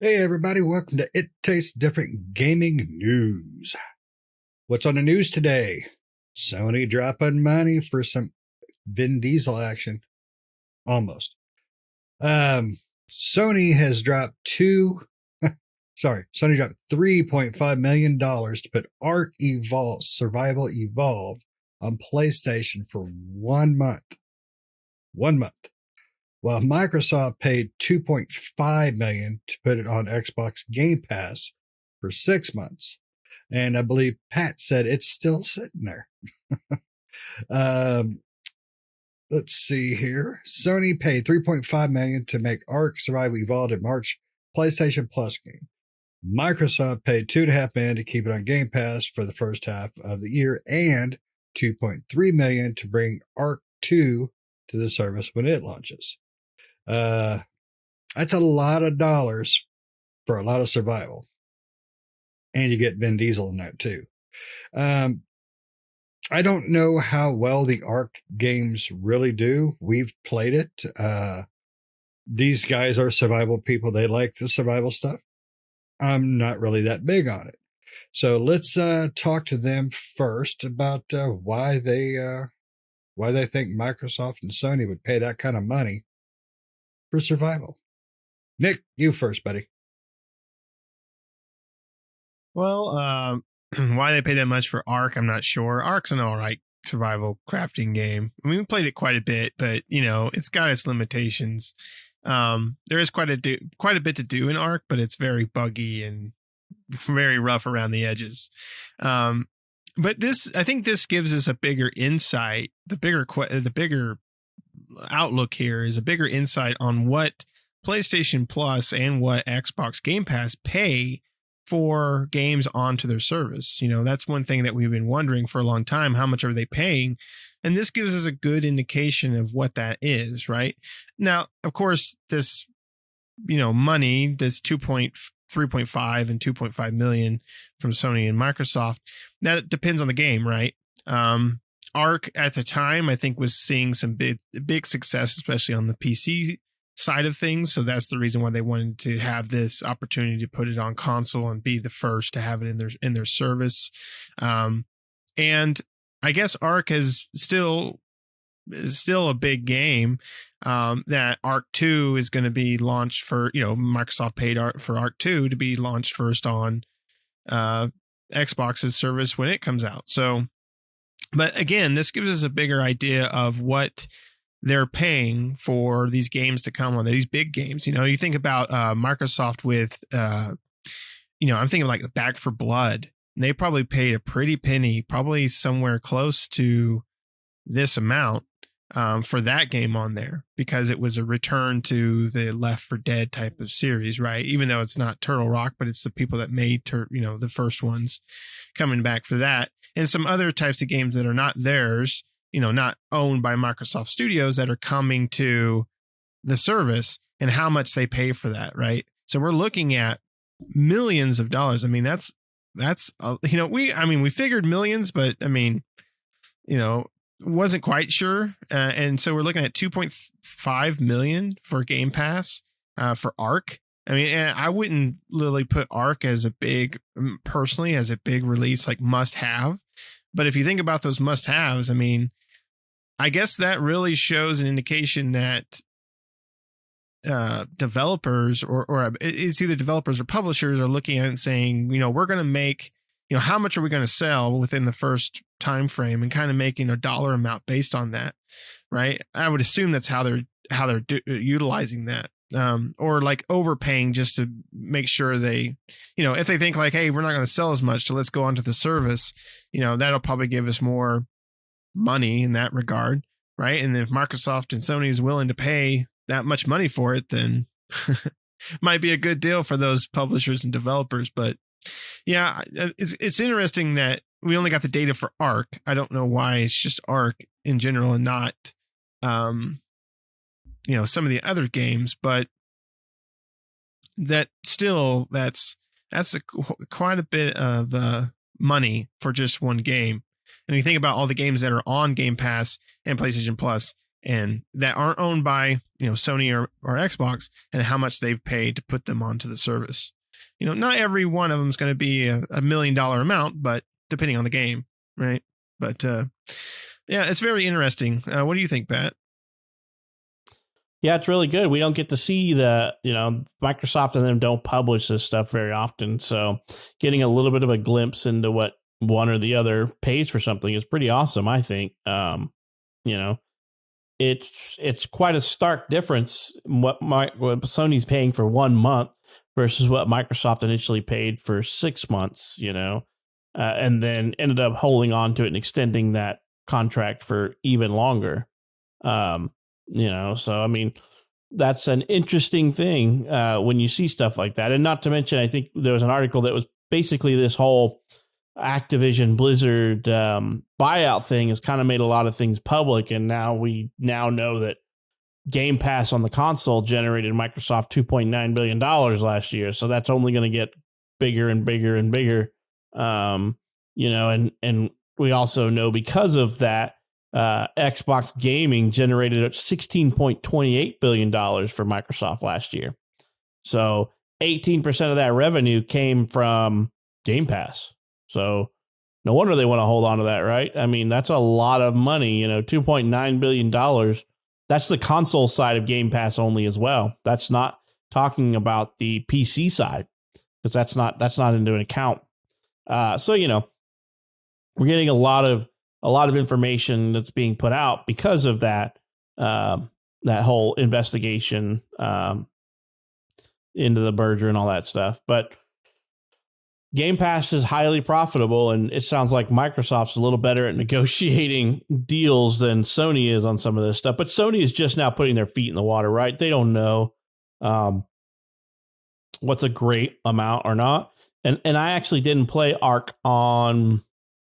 Hey everybody, welcome to It Tastes Different Gaming News. What's on the news today? Sony dropping money for some Vin Diesel action. Almost. Sony has dropped Sony dropped $3.5 million to put Ark Evolved, Survival Evolved on PlayStation for 1 month. 1 month. While Microsoft paid $2.5 million to put it on Xbox Game Pass for 6 months. And I believe Pat said it's still sitting there. Let's see here. Sony paid $3.5 million to make Ark Survival Evolved in March PlayStation Plus game. Microsoft paid $2.5 million to keep it on Game Pass for the first half of the year and $2.3 million to bring Ark 2 to the service when it launches. That's a lot of dollars for a lot of survival. And you get Vin Diesel in that too. I don't know how well the Ark games really do. We've played it. These guys are survival people. They like the survival stuff. I'm not really that big on it. So let's talk to them first about why they think Microsoft and Sony would pay that kind of money for survival. Nick, you first, buddy. Well, why they pay that much for Ark, I'm not sure. Ark's an all right survival crafting game. I mean, we played it quite a bit, but it's got its limitations. There is quite a bit to do in Ark, but it's very buggy and very rough around the edges. But I think this gives us a bigger insight. The bigger outlook here is a bigger insight on what PlayStation Plus and what Xbox Game Pass pay for games onto their service. That's one thing that we've been wondering for a long time. How much are they paying? And this gives us a good indication of what that is, right? Now, of course, this, money, this 3.5 and 2.5 million from Sony and Microsoft, that depends on the game, right? Ark at the time, I think, was seeing some big success, especially on the PC side of things. So that's the reason why they wanted to have this opportunity to put it on console and be the first to have it in their service. And I guess Ark is still a big game. That Ark 2 is going to be launched for, Microsoft paid for Ark 2 to be launched first on Xbox's service when it comes out. So, but again, this gives us a bigger idea of what they're paying for these games to come on, these big games. You think about Microsoft with, I'm thinking like Back for Blood. And they probably paid a pretty penny, probably somewhere close to this amount for that game on there, because it was a return to the Left 4 Dead type of series, right? Even though it's not Turtle Rock, but it's the people that made the first ones coming back for that, and some other types of games that are not theirs, not owned by Microsoft Studios, that are coming to the service, and how much they pay for that, right? So we're looking at millions of dollars. I mean, we figured millions, but I mean, wasn't quite sure. And so we're looking at 2.5 million for Game Pass for Ark. I mean, and I wouldn't literally put Ark as a big release, like must have. But if you think about those must haves, I mean, I guess that really shows an indication that developers or it's either developers or publishers are looking at it and saying, we're going to make, how much are we going to sell within the first time frame, and kind of making a dollar amount based on that, right? I would assume that's how they're utilizing that, or like overpaying just to make sure they, if they think like, hey, we're not going to sell as much, so let's go onto the service, that'll probably give us more money in that regard, right? And if Microsoft and Sony is willing to pay that much money for it, then might be a good deal for those publishers and developers. But yeah, it's interesting that we only got the data for Ark. I don't know why it's just Ark in general and not, some of the other games, but that's quite a bit of money for just one game. And you think about all the games that are on Game Pass and PlayStation Plus, and that aren't owned by, Sony or Xbox, and how much they've paid to put them onto the service. Not every one of them is going to be a $1 million amount, but depending on the game, right? But yeah, it's very interesting. What do you think, Pat? Yeah, it's really good. We don't get to see Microsoft and them don't publish this stuff very often. So getting a little bit of a glimpse into what one or the other pays for something is pretty awesome, I think. It's quite a stark difference what Sony's paying for 1 month versus what Microsoft initially paid for 6 months, and then ended up holding on to it and extending that contract for even longer. So I mean, that's an interesting thing when you see stuff like that. And not to mention, I think there was an article that was basically this whole Activision Blizzard buyout thing has kind of made a lot of things public. And now we know that Game Pass on the console generated Microsoft $2.9 billion last year. So that's only going to get bigger and bigger and bigger. And we also know because of that, Xbox Gaming generated $16.28 billion for Microsoft last year. So 18% of that revenue came from Game Pass. So no wonder they want to hold on to that, right? I mean, that's a lot of money, $2.9 billion. That's the console side of Game Pass only as well. That's not talking about the PC side, because that's not into an account. So we're getting a lot of information that's being put out because of that whole investigation into the merger and all that stuff. But Game Pass is highly profitable, and it sounds like Microsoft's a little better at negotiating deals than Sony is on some of this stuff. But Sony is just now putting their feet in the water, right? They don't know what's a great amount or not. And I actually didn't play Ark on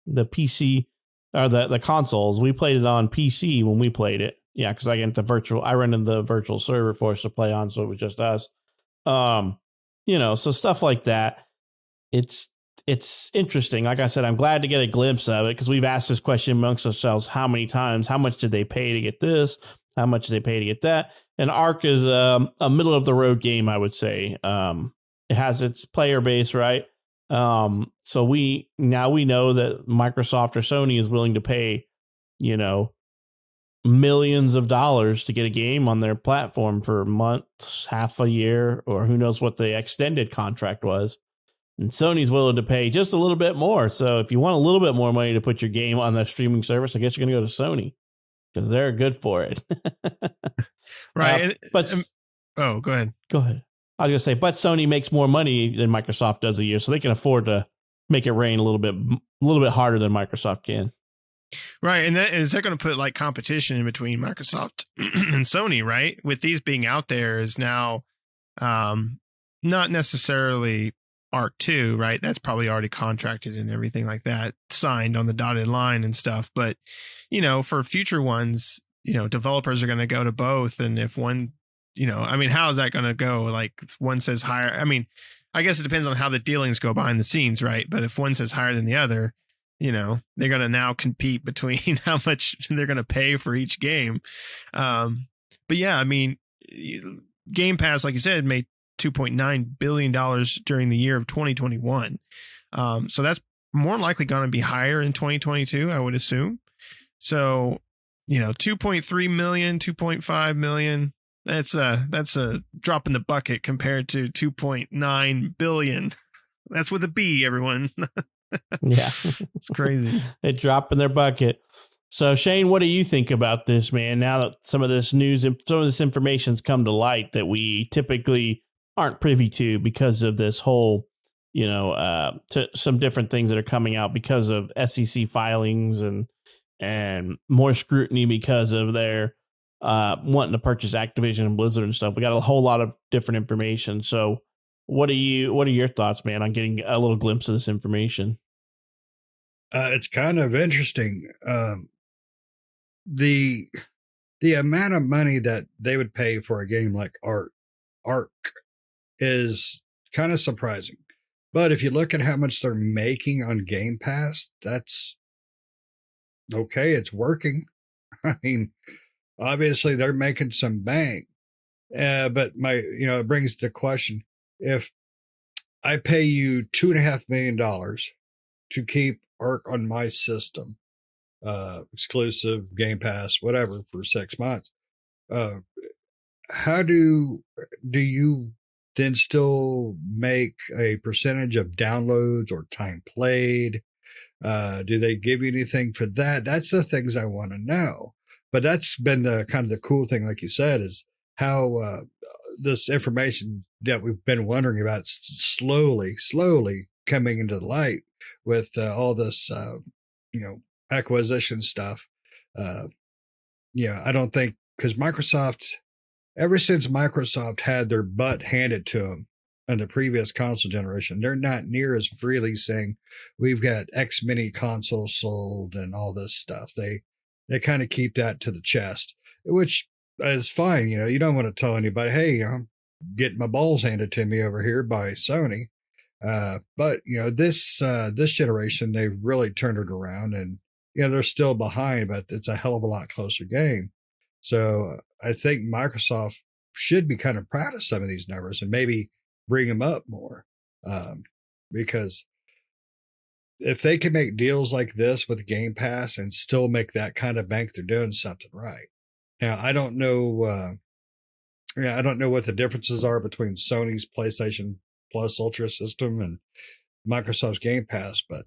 the PC or the consoles. We played it on PC when we played it. Yeah, because I rented the virtual server for us to play on, so it was just us. So stuff like that. It's interesting. Like I said, I'm glad to get a glimpse of it, because we've asked this question amongst ourselves how many times. How much did they pay to get this? How much did they pay to get that? And Ark is a middle of the road game, I would say. It has its player base, right? So we know that Microsoft or Sony is willing to pay, millions of dollars to get a game on their platform for months, half a year, or who knows what the extended contract was. And Sony's willing to pay just a little bit more. So if you want a little bit more money to put your game on that streaming service, I guess you're going to go to Sony, because they're good for it. Right. Go ahead. Go ahead. I was going to say, but Sony makes more money than Microsoft does a year, so they can afford to make it rain a little bit harder than Microsoft can. Right. And is that going to put like competition in between Microsoft and Sony, right? With these being out there is now not necessarily Arc 2, right? That's probably already contracted and everything like that, signed on the dotted line and stuff. But, for future ones, developers are going to go to both. And if one, how is that going to go? Like one says higher. I mean, I guess it depends on how the dealings go behind the scenes, right? But if one says higher than the other, they're going to now compete between how much they're going to pay for each game. But yeah, I mean, Game Pass, like you said, made $2.9 billion during the year of 2021. So that's more likely going to be higher in 2022, I would assume. So, 2.3 million, 2.5 million, that's a drop in the bucket compared to 2.9 billion. That's with a B, everyone. Yeah. It's crazy. They drop in their bucket. So Shane, what do you think about this, man? Now that some of this news and some of this information's come to light that we typically aren't privy to because of this whole, to some different things that are coming out because of SEC filings and more scrutiny because of their wanting to purchase Activision and Blizzard and stuff. We got a whole lot of different information. So what are your thoughts, man, on getting a little glimpse of this information? It's kind of interesting. The amount of money that they would pay for a game like Ark is kind of surprising. But if you look at how much they're making on Game Pass, that's okay. It's working. I mean, obviously they're making some bank. But it brings the question: if I pay you $2.5 million to keep Arc on my system, exclusive Game Pass, whatever, for 6 months, uh, how do you then still make a percentage of downloads or time played? Do they give you anything for that? That's the things I want to know. But that's been the kind of the cool thing, like you said, is how this information that we've been wondering about slowly coming into the light with all this, acquisition stuff. Uh, I don't think because Microsoft, ever since Microsoft had their butt handed to them on the previous console generation, they're not near as freely saying we've got X many consoles sold and all this stuff. They kind of keep that to the chest, which is fine. You don't want to tell anybody, hey, I'm getting my balls handed to me over here by Sony. But this generation, they've really turned it around, and they're still behind, but it's a hell of a lot closer game. So I think Microsoft should be kind of proud of some of these numbers and maybe bring them up more, because if they can make deals like this with Game Pass and still make that kind of bank, they're doing something right. Now I don't know. I don't know what the differences are between Sony's PlayStation Plus Ultra system and Microsoft's Game Pass, but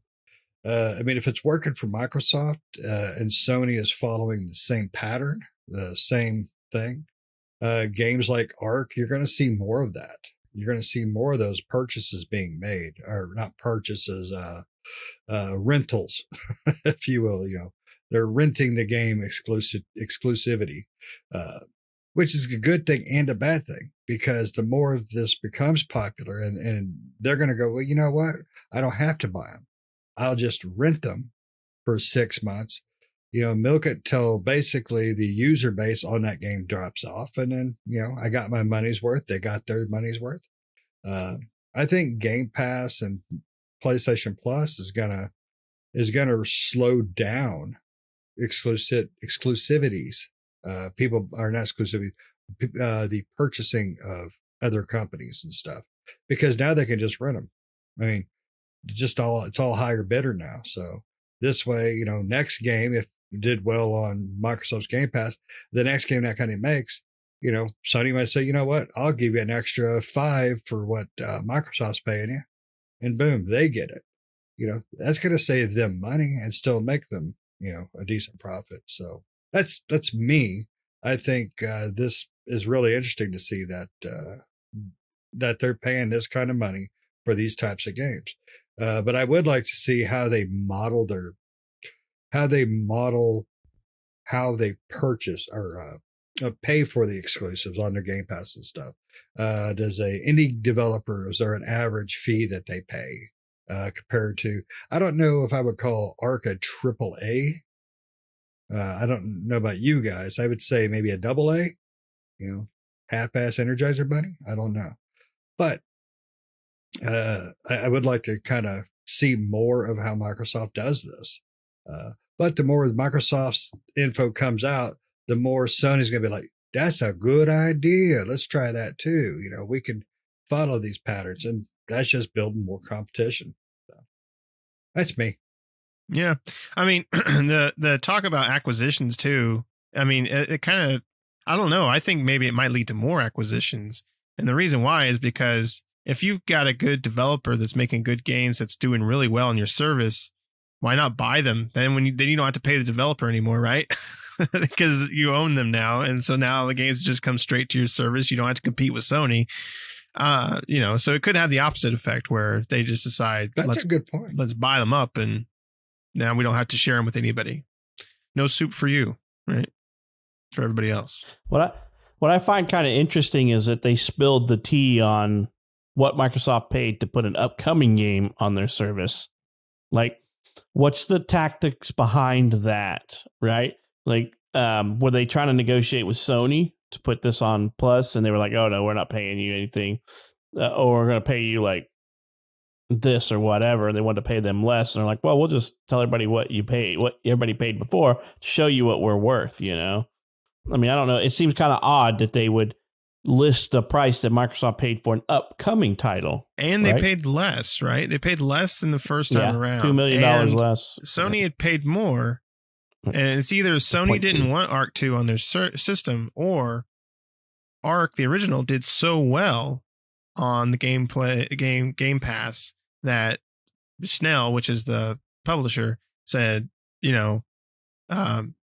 if it's working for Microsoft and Sony is following the same pattern, the same thing, games like Arc, you're going to see more of that. You're going to see more of those purchases being made, or not purchases, rentals, if you will. They're renting the game exclusivity, which is a good thing and a bad thing, because the more this becomes popular, and they're going to go, well, you know what? I don't have to buy them. I'll just rent them for 6 months, milk it till basically the user base on that game drops off. And then, I got my money's worth. They got their money's worth. I think Game Pass and PlayStation Plus is gonna slow down exclusivities. People are not exclusivity, the purchasing of other companies and stuff, because now they can just rent them. I mean, it's all higher bidder now. So this way, next game, if it did well on Microsoft's Game Pass, the next game that kind of makes, Sony might say, you know what, I'll give you an extra $5 for what Microsoft's paying you, and boom, they get it. That's going to save them money and still make them, a decent profit. So that's me. I think this is really interesting to see that they're paying this kind of money for these types of games. But I would like to see how they how they purchase or pay for the exclusives on their Game Pass and stuff. Does a indie developer, is there an average fee that they pay compared to? I don't know if I would call Arc a triple A. I don't know about you guys. I would say maybe a double A. Half-ass Energizer Bunny. I don't know, but I would like to kind of see more of how Microsoft does this. But the more Microsoft's info comes out, the more Sony's going to be like, that's a good idea. Let's try that too. We can follow these patterns, and that's just building more competition. So, that's me. Yeah. I mean, the talk about acquisitions too. I mean, it kind of, I don't know. I think maybe it might lead to more acquisitions. And the reason why is because if you've got a good developer that's making good games, that's doing really well in your service, why not buy them? Then then you don't have to pay the developer anymore, right? Because you own them now. And so now the games just come straight to your service. You don't have to compete with Sony. So it could have the opposite effect where they just decide, that's a good point. Let's buy them up, and now we don't have to share them with anybody. No soup for you, right? For everybody else. What I find kind of interesting is that they spilled the tea on what Microsoft paid to put an upcoming game on their service. Like, what's the tactics behind that, right? Like, were they trying to negotiate with Sony to put this on Plus, and they were like, oh, no, we're not paying you anything, or we're going to pay you like this or whatever. They wanted to pay them less, and they're like, well, we'll just tell everybody what everybody paid before to show you what we're worth, I mean, I don't know. It seems kind of odd that they would list the price that Microsoft paid for an upcoming title. And they paid less, right? They paid less than the first time around. $2 million less. Sony had paid more. And it's either Sony didn't want Arc 2 on their system, or Arc, the original, did so well on the Game Pass that Snell, which is the publisher, said, no,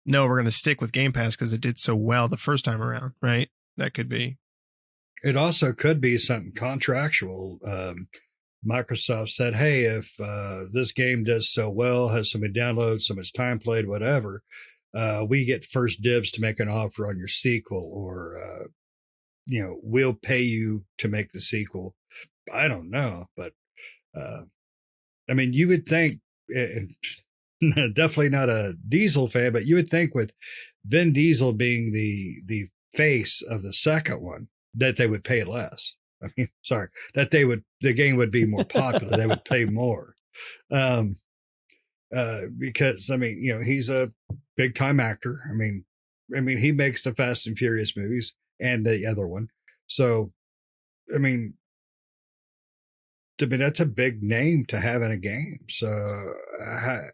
we're going to stick with Game Pass because it did so well the first time around, right? That could be. It also could be something contractual. Microsoft said, hey, if this game does so well, has so many downloads, so much time played, whatever, we get first dibs to make an offer on your sequel, or, we'll pay you to make the sequel. I don't know, but I mean, you would think, definitely not a Diesel fan, but you would think with Vin Diesel being the face of the second one, that they would pay less. I mean, sorry, that the game would be more popular. They would pay more. Because I mean, he's a big time actor. I mean, he makes the Fast and Furious movies and the other one. So, I mean, that's a big name to have in a game. So, I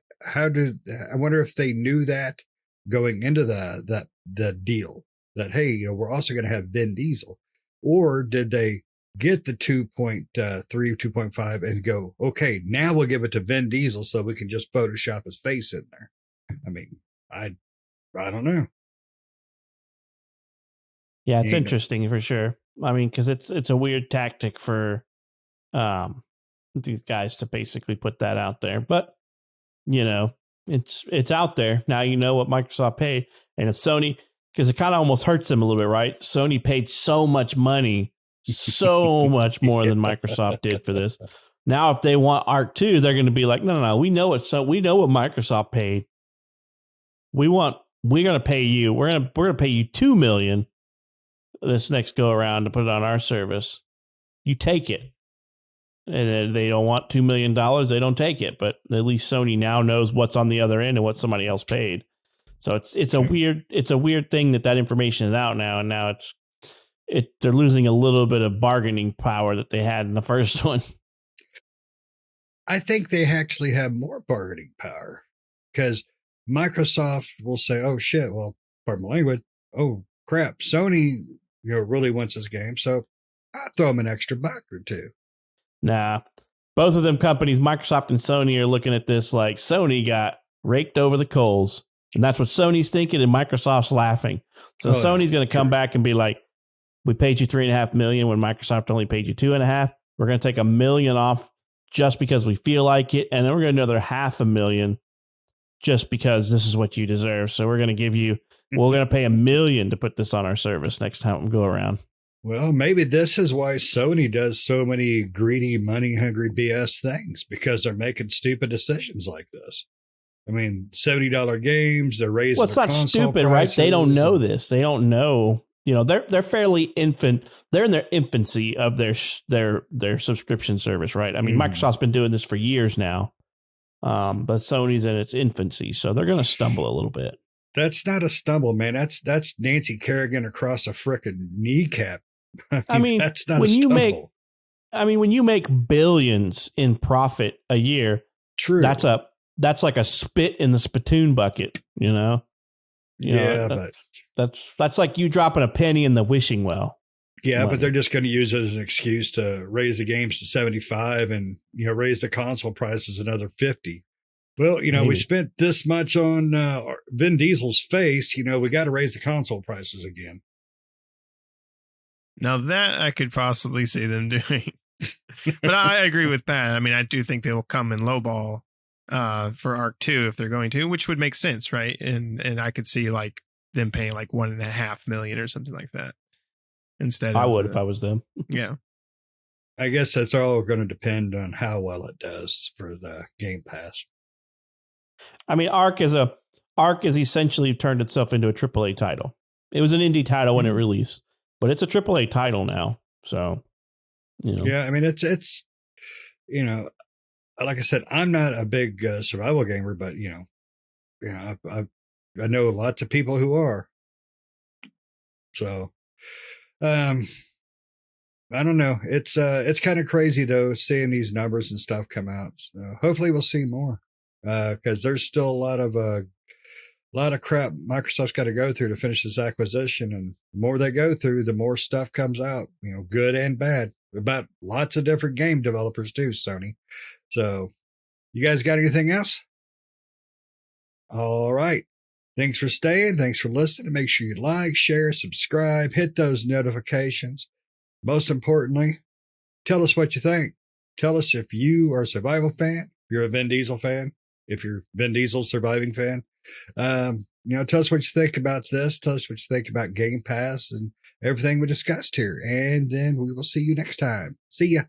wonder if they knew that going into the deal, that, hey, we're also going to have Vin Diesel, or did they get the 2.3, 2.5 and go, okay, now we'll give it to Vin Diesel so we can just Photoshop his face in there? I mean, I don't know. Yeah, it's interesting for sure. I mean, because it's a weird tactic for these guys to basically put that out there, but it's out there now. You know what Microsoft paid, and it's Sony, because it kind of almost hurts them a little bit, right? Sony paid so much money, so much more than Microsoft did for this. Now, if they want Arc 2, they're going to be like, no, we know what Microsoft paid. We're going to pay you. We're going to pay you $2 million this next go around to put it on our service. You take it. And they don't want $2 million. They don't take it. But at least Sony now knows what's on the other end and what somebody else paid. So it's a weird thing that information is out now, and now they're losing a little bit of bargaining power that they had in the first one. I think they actually have more bargaining power, because Microsoft will say, "Oh shit, well, pardon my language. Oh crap, Sony, really wants this game, so I'll throw them an extra buck or two." Nah, both of them companies, Microsoft and Sony, are looking at this like Sony got raked over the coals. And that's what Sony's thinking, and Microsoft's laughing. So Sony's going to come back and be like, we paid you $3.5 million when Microsoft only paid you $2.5 million. We're going to take $1 million off just because we feel like it. And then we're going to another $500,000 just because this is what you deserve. So we're going to we're going to pay $1 million to put this on our service next time we go around. Well, maybe this is why Sony does so many greedy, money-hungry BS things, because they're making stupid decisions like this. I mean, $70 games, they're raising. Well, it's not stupid, right? They don't know this. They don't know. They're fairly infant. They're in their infancy of their subscription service, right? I mean, Microsoft's been doing this for years now, but Sony's in its infancy, so they're going to stumble a little bit. That's not a stumble, man. That's Nancy Kerrigan across a frickin' kneecap. I mean, that's not a stumble. When you make billions in profit a year, true. That's like a spit in the spittoon bucket, Yeah, but that's like you dropping a penny in the wishing well. Yeah, money. But they're just going to use it as an excuse to raise the games to 75 and raise the console prices another 50. Well, we spent this much on Vin Diesel's face. We got to raise the console prices again. Now that I could possibly see them doing, but I agree with Pat. I mean, I do think they will come in lowball for Arc 2 if they're going to, which would make sense, right? And I could see like them paying like $1.5 million or something like that instead. I would if I was them. Yeah, I guess that's all going to depend on how well it does for the Game Pass. I mean, Arc has essentially turned itself into a AAA title. It was an indie title when it released, but it's a AAA title now. So, yeah, I mean, it's like I said, I'm not a big survival gamer, but I know lots of people who are. So, um, I don't know. It's kind of crazy though, seeing these numbers and stuff come out. So hopefully we'll see more. Because there's still a lot of crap Microsoft's got to go through to finish this acquisition, and the more they go through, the more stuff comes out. You know, good and bad, about lots of different game developers too. Sony. So, you guys got anything else? All right. Thanks for staying. Thanks for listening. Make sure you like, share, subscribe, hit those notifications. Most importantly, tell us what you think. Tell us if you are a survival fan, if you're a Vin Diesel fan, if you're Vin Diesel surviving fan. Tell us what you think about this. Tell us what you think about Game Pass and everything we discussed here. And then we will see you next time. See ya.